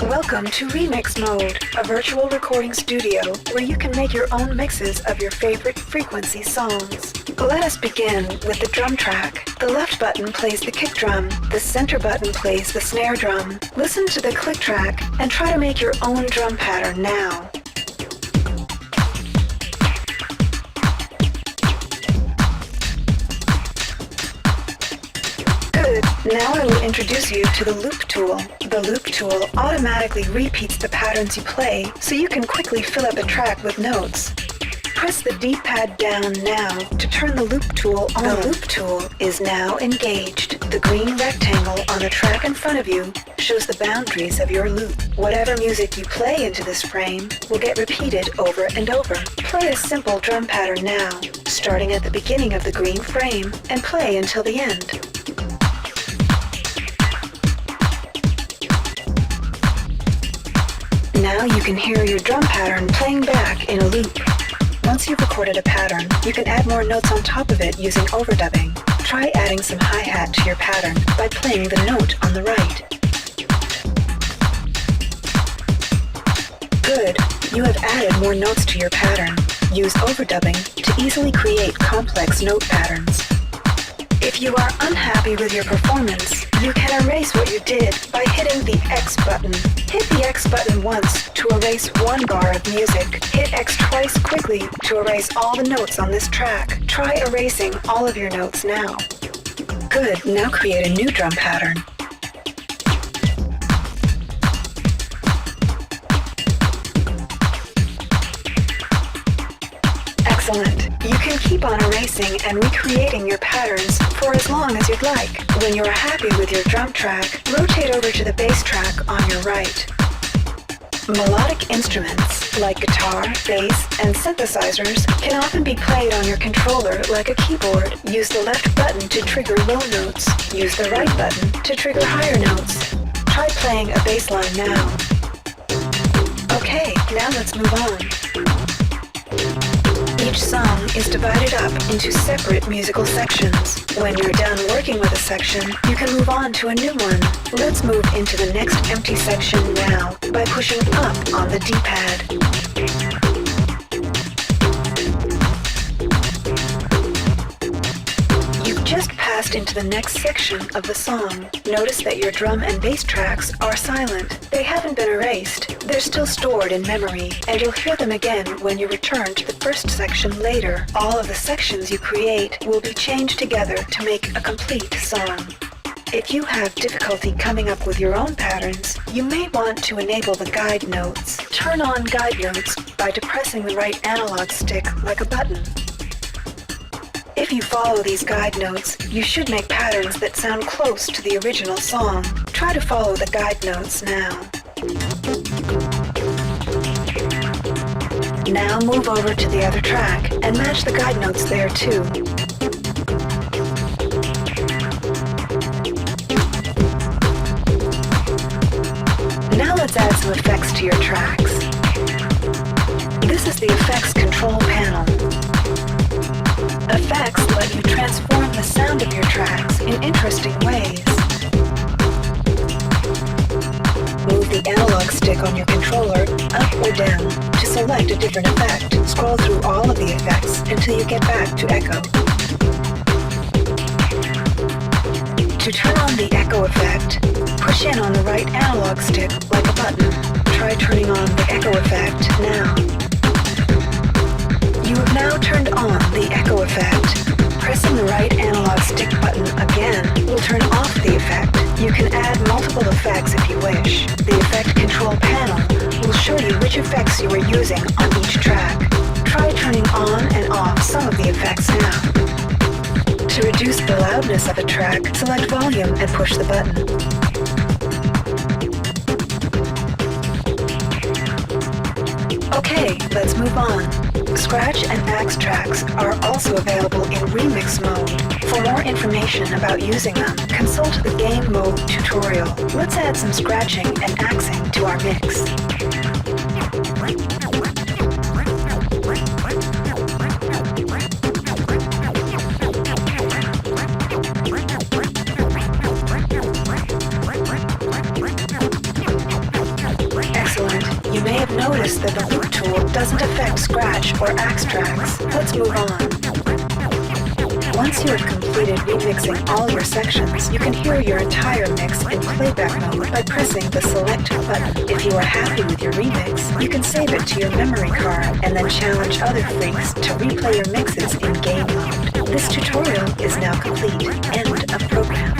Welcome to Remix Mode, a virtual recording studio where you can make your own mixes of your favorite frequency songs. Let us begin with the drum track. The left button plays the kick drum, the center button plays the snare drum. Listen to the click track and try to make your own drum pattern now. Now I will introduce you to the loop tool. The loop tool automatically repeats the patterns you play so you can quickly fill up a track with notes. Press the D-pad down now to turn the loop tool on. The loop tool is now engaged. The green rectangle on the track in front of you shows the boundaries of your loop. Whatever music you play into this frame will get repeated over and over. Play a simple drum pattern now, starting at the beginning of the green frame and play until the end. Now you can hear your drum pattern playing back in a loop. Once you've recorded a pattern, you can add more notes on top of it using overdubbing. Try adding some hi-hat to your pattern by playing the note on the right. Good, you have added more notes to your pattern. Use overdubbing to easily create complex note patterns. If you are unhappy with your performance, you can erase what you did by hitting the X button. Hit the X button once to erase one bar of music. Hit X twice quickly to erase all the notes on this track. Try erasing all of your notes now. Good, now create a new drum pattern. Excellent. You can keep on erasing and recreating your patterns for as long as you'd like. When you're happy with your drum track, rotate over to the bass track on your right. Melodic instruments, like guitar, bass, and synthesizers, can often be played on your controller like a keyboard. Use the left button to trigger low notes. Use the right button to trigger higher notes. Try playing a bass line now. Okay, now let's move on. Each song is divided up into separate musical sections. When you're done working with a section, you can move on to a new one. Let's move into the next empty section now by pushing up on the D-pad. You've just passed into the next section of the song. Notice that your drum and bass tracks are silent. They haven't been erased. They're still stored in memory, and you'll hear them again when you return to the first section later. All of the sections you create will be changed together to make a complete song. If you have difficulty coming up with your own patterns, you may want to enable the guide notes. Turn on guide notes by depressing the right analog stick like a button. If you follow these guide notes, you should make patterns that sound close to the original song. Try to follow the guide notes now. Now move over to the other track and match the guide notes there too. Now let's add some effects to your tracks. This is the Effects Control panel. Effects let you transform the sound of your tracks in interesting ways. Move the analog stick on your controller up or down to select a different effect. Scroll through all of the effects until you get back to echo. To turn on the echo effect, push in on the right analog stick like a button. Try turning on the echo effect now. You have now turned on the echo effect. Pressing the right analog stick button again will turn off the effect. You can add multiple effects if you wish. The Effect Control panel will show you which effects you are using on each track. Try turning on and off some of the effects now. To reduce the loudness of a track, select Volume and push the button. Okay, let's move on. Scratch and Axe tracks are also available in remix mode. For more information about using them, consult the game mode tutorial. Let's add some scratching and axing to our mix. that the loop tool doesn't affect scratch or axe tracks. Let's move on. Once you have completed remixing all your sections, you can hear your entire mix in playback mode by pressing the Select button. If you are happy with your remix, you can save it to your memory card and then challenge other freaks to replay your mixes in game mode. This tutorial is now complete. End of program.